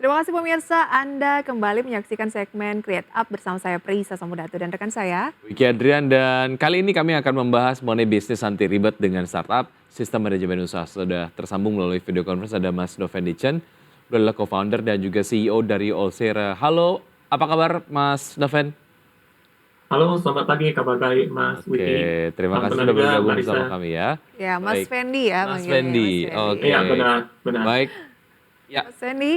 Terima kasih pemirsa, Anda kembali menyaksikan segmen Create Up bersama saya Prisa Samudatu dan rekan saya. Wiki Adrian dan kali ini kami akan membahas mengenai bisnis anti ribet dengan startup sistem manajemen usaha. Sudah tersambung melalui video conference ada Mas Novendi Chen, beliau adalah co-founder dan juga CEO dari Allsera. Halo, apa kabar Mas Noven? Halo, selamat pagi, kabar baik Mas Wiki. Oke, terima Salam kasih kenal sudah juga bergabung Mbak bersama Risa. kami ya. Ya, Mas Baik, Fendi ya Mas manggilnya, Mas Fendi. Fendi. Iya, Oke, benar. baik. Ya, Mas Fendi,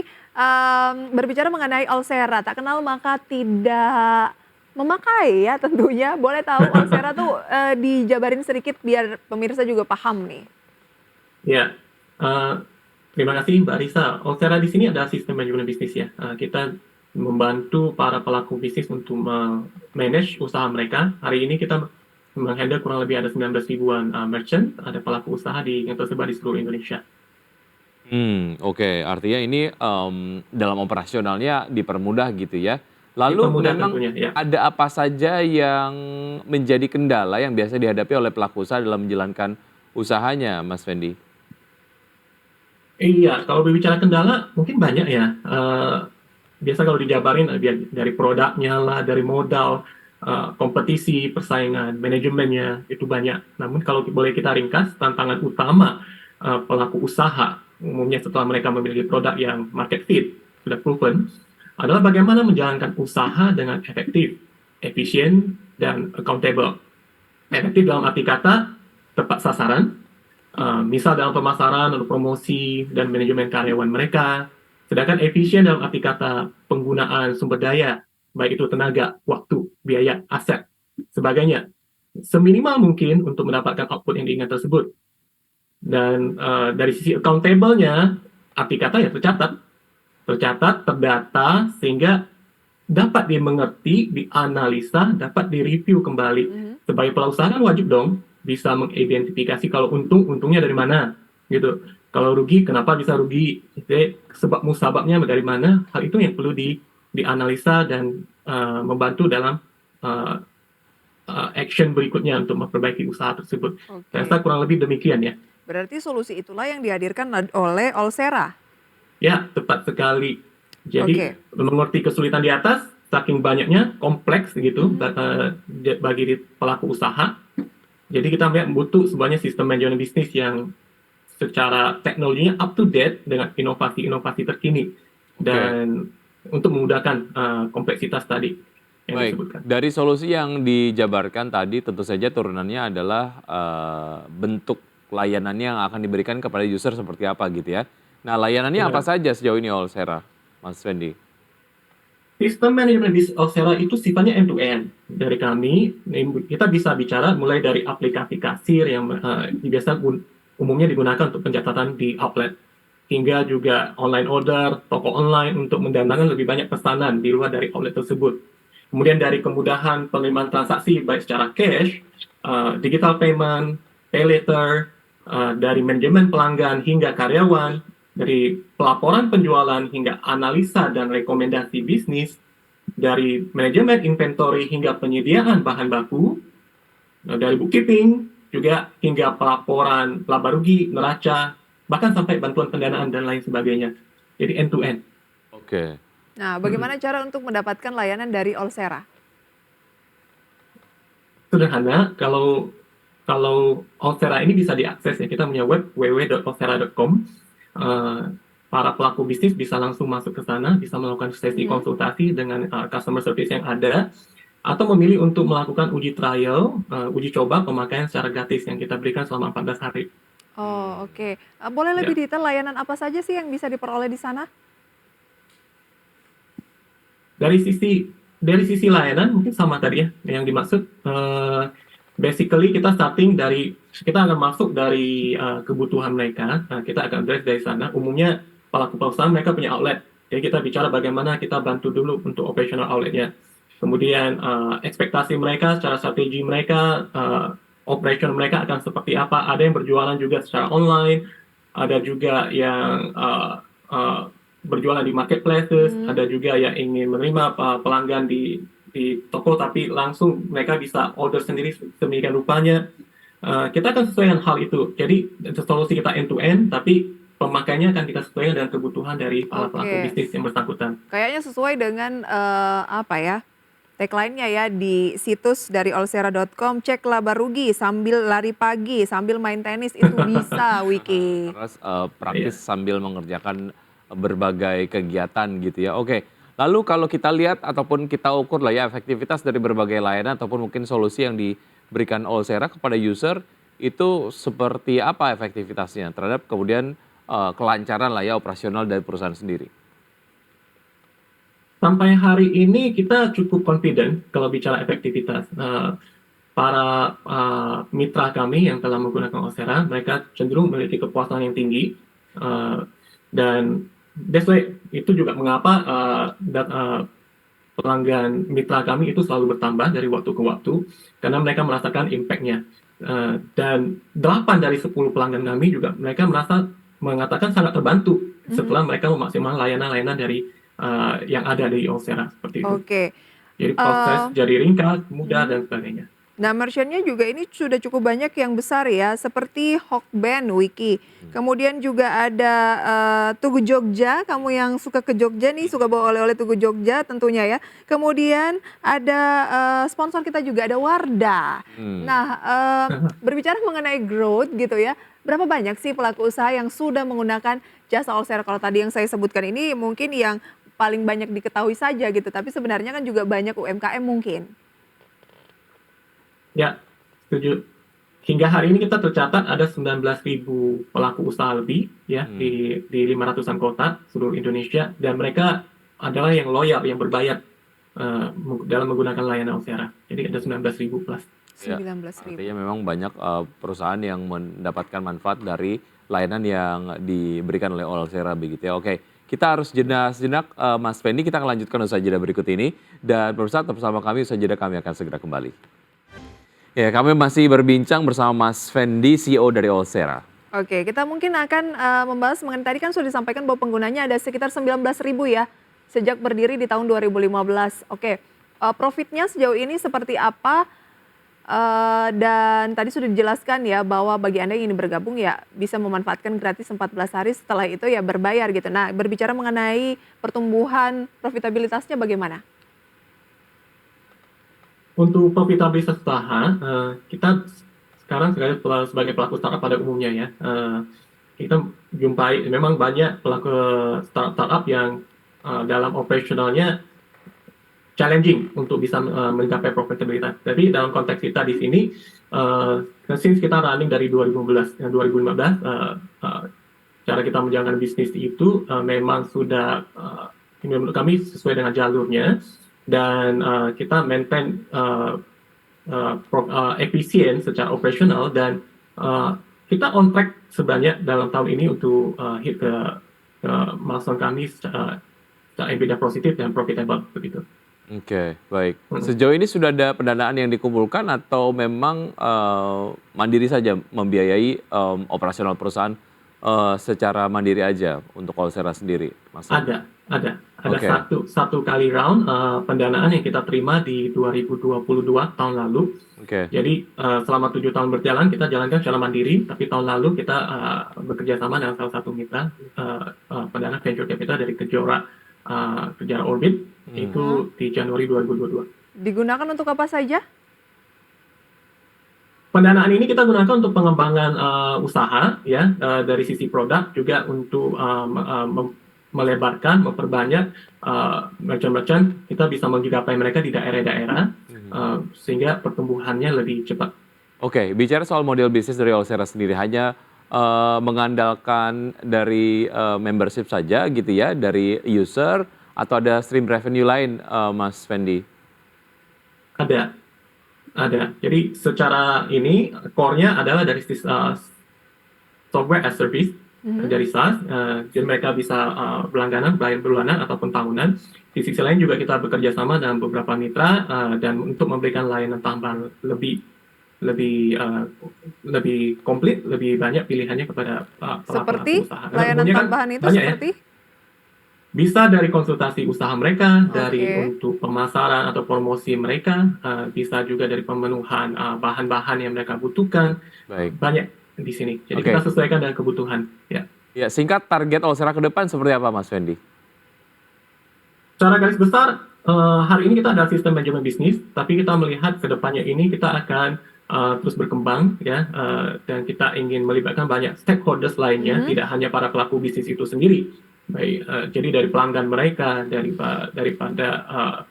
berbicara mengenai Allsera, tak kenal maka tidak memakai ya tentunya. Boleh tahu Allsera tuh dijabarin sedikit biar pemirsa juga paham nih. Ya, eh, terima kasih Mbak Risa. Allsera di sini ada sistem manajemen bisnis ya. Kita membantu para pelaku bisnis untuk manage usaha mereka. Hari ini kita menghandle kurang lebih ada 19 ribuan merchant, ada pelaku usaha yang tersebar di seluruh Indonesia. Oke. Artinya ini dalam operasionalnya dipermudah gitu ya. Lalu Dipermudah memang tentunya, ya. ada apa saja yang menjadi kendala yang biasa dihadapi oleh pelaku usaha dalam menjalankan usahanya, Mas Fendi? Iya, kalau berbicara kendala mungkin banyak ya. Biasa kalau dijabarin dari produknya lah, dari modal, kompetisi, persaingan, manajemennya itu banyak. Namun kalau boleh kita ringkas, tantangan utama pelaku usaha umumnya setelah mereka memiliki produk yang market fit sudah proven adalah bagaimana menjalankan usaha dengan efektif, efisien, dan accountable. Efektif dalam arti kata tepat sasaran, misal dalam pemasaran atau promosi dan manajemen karyawan mereka. Sedangkan efisien dalam arti kata penggunaan sumber daya, baik itu tenaga, waktu, biaya, aset, sebagainya, seminimal mungkin untuk mendapatkan output yang diinginkan tersebut. Dan dari sisi accountable-nya, arti kata ya tercatat, terdata, sehingga dapat dimengerti, dianalisa, dapat direview kembali. Sebagai pelaku usaha kan wajib dong bisa mengidentifikasi kalau untungnya dari mana gitu. Kalau rugi kenapa bisa rugi? Jadi, sebab musababnya dari mana? Hal itu yang perlu dianalisa dan membantu dalam action berikutnya untuk memperbaiki usaha tersebut. Saya rasa kurang lebih demikian ya. Berarti solusi itulah yang dihadirkan oleh Allsera. Ya, tepat sekali. Jadi mengerti kesulitan di atas, saking banyaknya, kompleks gitu bagi pelaku usaha. Jadi kita butuh sebenarnya sistem manajemen bisnis yang secara teknologinya up to date dengan inovasi-inovasi terkini dan untuk memudahkan kompleksitas tadi yang Baik, disebutkan. dari solusi yang dijabarkan tadi tentu saja turunannya adalah bentuk layanannya yang akan diberikan kepada user seperti apa gitu ya. Nah, layanannya apa saja sejauh ini Allsera, Mas Fendi? Sistem manajemen bisnis Allsera itu sifatnya end-to-end. Dari kami, kita bisa bicara mulai dari aplikasi kasir yang biasa umumnya digunakan untuk pencatatan di outlet, hingga juga online order, toko online untuk mendatangkan lebih banyak pesanan di luar dari outlet tersebut. Kemudian dari kemudahan penerimaan transaksi baik secara cash, digital payment, pay later, dari manajemen pelanggan hingga karyawan, dari pelaporan penjualan hingga analisa dan rekomendasi bisnis, dari manajemen inventory hingga penyediaan bahan baku, dari bookkeeping juga hingga pelaporan laba rugi, neraca, bahkan sampai bantuan pendanaan dan lain sebagainya. Jadi end to end. Oke. Nah, bagaimana cara untuk mendapatkan layanan dari Allsera? Sederhana, kalau Allsera ini bisa diakses ya, kita punya web www.allsera.com. Para pelaku bisnis bisa langsung masuk ke sana, bisa melakukan sesi konsultasi dengan customer service yang ada, atau memilih untuk melakukan uji trial, uji coba pemakaian secara gratis yang kita berikan selama 14 hari. Oh, oke. Boleh lebih detail layanan apa saja sih yang bisa diperoleh di sana? Dari sisi layanan mungkin sama tadi ya yang dimaksud. Basically kita akan masuk dari kebutuhan mereka. Kita akan address dari sana. Umumnya pelaku perusahaan mereka punya outlet. Jadi kita bicara bagaimana kita bantu dulu untuk operational outletnya. Kemudian ekspektasi mereka, secara strategi mereka, operation mereka akan seperti apa. Ada yang berjualan juga secara online, ada juga yang berjualan di marketplaces, ada juga yang ingin menerima pelanggan di toko tapi langsung mereka bisa order sendiri sedemikian rupanya. Kita akan sesuaikan hal itu. Jadi solusi kita end to end, tapi pemakaiannya akan kita sesuaikan dengan kebutuhan dari pelaku Oke. bisnis yang bersangkutan. Kayaknya sesuai dengan apa ya? Tagline-nya ya di situs dari olsera.com, cek laba rugi sambil lari pagi, sambil main tenis itu bisa, Wiki. Terus Iya. praktis sambil mengerjakan berbagai kegiatan gitu ya. Oke, lalu kalau kita lihat ataupun kita ukur lah ya efektivitas dari berbagai layanan ataupun mungkin solusi yang diberikan Olsera kepada user itu seperti apa efektivitasnya terhadap kemudian kelancaran lah ya operasional dari perusahaan sendiri. Sampai hari ini kita cukup confident kalau bicara efektivitas. Para mitra kami yang telah menggunakan Olsera, mereka cenderung memiliki kepuasan yang tinggi. Dan that's why itu juga mengapa pelanggan mitra kami itu selalu bertambah dari waktu ke waktu, karena mereka merasakan impact-nya. Dan 8 dari 10 pelanggan kami juga mereka mengatakan sangat terbantu setelah mereka memaksimalkan layanan-layanan dari yang ada di Olsera seperti itu. Oke. Jadi proses jadi ringkas, mudah dan sebagainya. Nah, merchant-nya juga ini sudah cukup banyak yang besar ya, seperti Hokben, Wiki. Kemudian juga ada Tugu Jogja, kamu yang suka ke Jogja nih, suka bawa oleh-oleh Tugu Jogja tentunya ya. Kemudian ada sponsor kita juga, ada Wardah. Nah, berbicara mengenai growth gitu ya, berapa banyak sih pelaku usaha yang sudah menggunakan jasa Olsera? Kalau tadi yang saya sebutkan ini mungkin yang paling banyak diketahui saja gitu, tapi sebenarnya kan juga banyak UMKM mungkin. Ya, setuju. Hingga hari ini kita tercatat ada 19.000 pelaku usaha lebih ya di 500-an kota seluruh Indonesia, dan mereka adalah yang loyal, yang berbayar dalam menggunakan layanan Olsera. Jadi ada 19.000 plus. Ya, 19.000. artinya memang banyak perusahaan yang mendapatkan manfaat dari layanan yang diberikan oleh Olsera begitu ya. Oke, kita harus jeda sejenak Mas Fendi, kita akan lanjutkan usai jeda berikut ini. Dan pemirsa tetap bersama kami, usai jeda kami akan segera kembali. Ya, kami masih berbincang bersama Mas Fendi, CEO dari Olsera. Oke, kita mungkin akan membahas mengenai tadi kan sudah disampaikan bahwa penggunanya ada sekitar 19.000 ya sejak berdiri di tahun 2015. Oke, profitnya sejauh ini seperti apa? Dan tadi sudah dijelaskan ya bahwa bagi Anda yang ingin bergabung ya bisa memanfaatkan gratis 14 hari, setelah itu ya berbayar gitu. Nah, berbicara mengenai pertumbuhan profitabilitasnya bagaimana? Untuk profitabilitas usaha, kita sekarang sebagai pelaku startup pada umumnya ya, kita jumpai memang banyak pelaku startup yang dalam operasionalnya challenging untuk bisa mencapai profitabilitas. Tapi dalam konteks kita di sini, since kita running dari 2015, cara kita menjalankan bisnis itu memang sudah menurut kami sesuai dengan jalurnya, dan kita maintain efisien secara operasional, dan kita on track sebanyak dalam tahun ini untuk hit ke milestone kami secara EBITDA positif dan profitable begitu. Oke, baik. Sejauh ini sudah ada pendanaan yang dikumpulkan atau memang mandiri saja membiayai operasional perusahaan secara mandiri aja untuk Olsera sendiri, Mas? Ada Oke. satu kali round pendanaan yang kita terima di 2022 tahun lalu. Oke. Jadi selama 7 tahun berjalan kita jalankan secara mandiri, tapi tahun lalu kita bekerja sama dengan salah satu mitra pendanaan venture capital dari Kejora Orbit itu di Januari 2022. Digunakan untuk apa saja? Pendanaan ini kita gunakan untuk pengembangan usaha ya, dari sisi produk, juga untuk melebarkan, memperbanyak merchant-merchant, kita bisa menggapai mereka di daerah-daerah sehingga pertumbuhannya lebih cepat. Oke, bicara soal model bisnis dari Olsera sendiri, hanya mengandalkan dari membership saja gitu ya, dari user, atau ada stream revenue lain, Mas Fendi? Ada. Jadi secara ini core-nya adalah dari software as service, dari SaaS. Jadi mereka bisa berlangganan, bayar bulanan ataupun tahunan. Di sisi lain juga kita bekerja sama dengan beberapa mitra dan untuk memberikan layanan tambahan lebih komplit, lebih banyak pilihannya kepada para Seperti pelaku usaha. layanan Umumnya kan tambahan itu banyak seperti? Bisa dari konsultasi usaha mereka, dari Oke. untuk pemasaran atau promosi mereka, bisa juga dari pemenuhan bahan-bahan yang mereka butuhkan. Baik. Banyak di sini. Jadi Oke. kita sesuaikan dengan kebutuhan. Ya. Ya, singkat target Olsera ke depan seperti apa Mas Fendi? Secara garis besar, hari ini kita ada sistem manajemen bisnis, tapi kita melihat ke depannya ini kita akan terus berkembang ya, dan kita ingin melibatkan banyak stakeholders lainnya, tidak hanya para pelaku bisnis itu sendiri. Baik, jadi dari pelanggan mereka, daripada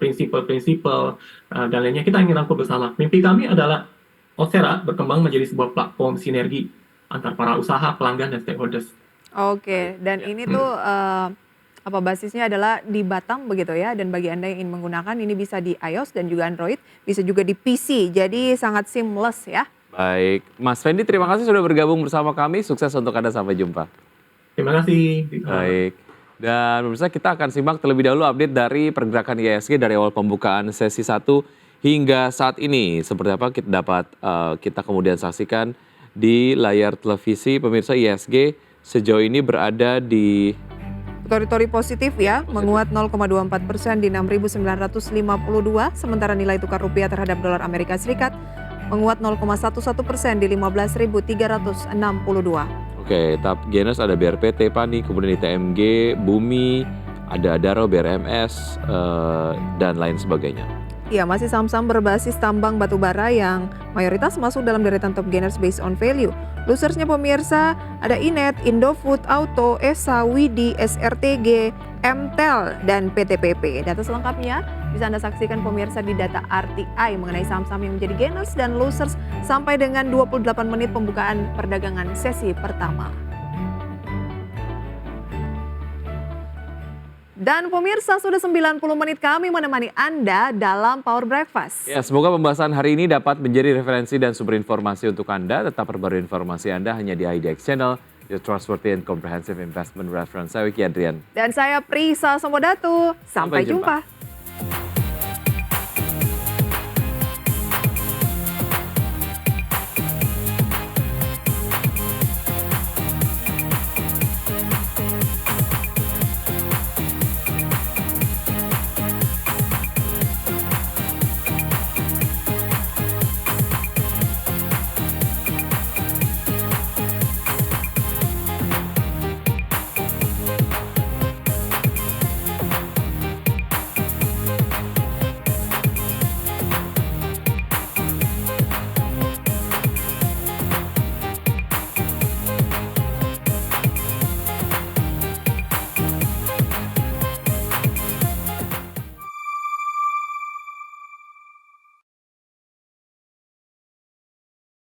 prinsipal-prinsipal dan lainnya kita ingin rangkul bersama. Mimpi kami adalah Olsera berkembang menjadi sebuah platform sinergi antar para usaha, pelanggan, dan stakeholders. Oke, dan ini tuh basisnya adalah di Batam begitu ya, dan bagi Anda yang ingin menggunakan ini bisa di iOS dan juga Android, bisa juga di PC, jadi sangat seamless ya. Baik, Mas Fendi terima kasih sudah bergabung bersama kami, sukses untuk Anda, sampai jumpa. Terima kasih. Baik, dan pemirsa kita akan simak terlebih dahulu update dari pergerakan IHSG dari awal pembukaan sesi 1 hingga saat ini. Seperti apa kita kemudian saksikan di layar televisi. Pemirsa, IHSG sejauh ini berada di Teritori positif ya, menguat 0,24% di 6.952, sementara nilai tukar rupiah terhadap dolar Amerika Serikat menguat 0,11% di 15.362. Oke, top gainers ada BRPT, PANI, kemudian ITMG, Bumi, ada Adaro, BRMS, dan lain sebagainya. Ya, masih saham-saham berbasis tambang batubara yang mayoritas masuk dalam deretan top gainers based on value. Losersnya pemirsa ada Inet, Indofood, Auto, ESA, Widi, SRTG, MTEL, dan PTPP. Data selengkapnya bisa Anda saksikan pemirsa di data RTI mengenai saham-saham yang menjadi gainers dan losers sampai dengan 28 menit pembukaan perdagangan sesi pertama. Dan pemirsa, sudah 90 menit kami menemani Anda dalam Power Breakfast. Ya, semoga pembahasan hari ini dapat menjadi referensi dan sumber informasi untuk Anda. Tetap perbarui informasi Anda hanya di IDX Channel, your trustworthy and comprehensive investment reference. Saya Wiki Adrian. Dan saya Prisa Somodatu. Sampai jumpa.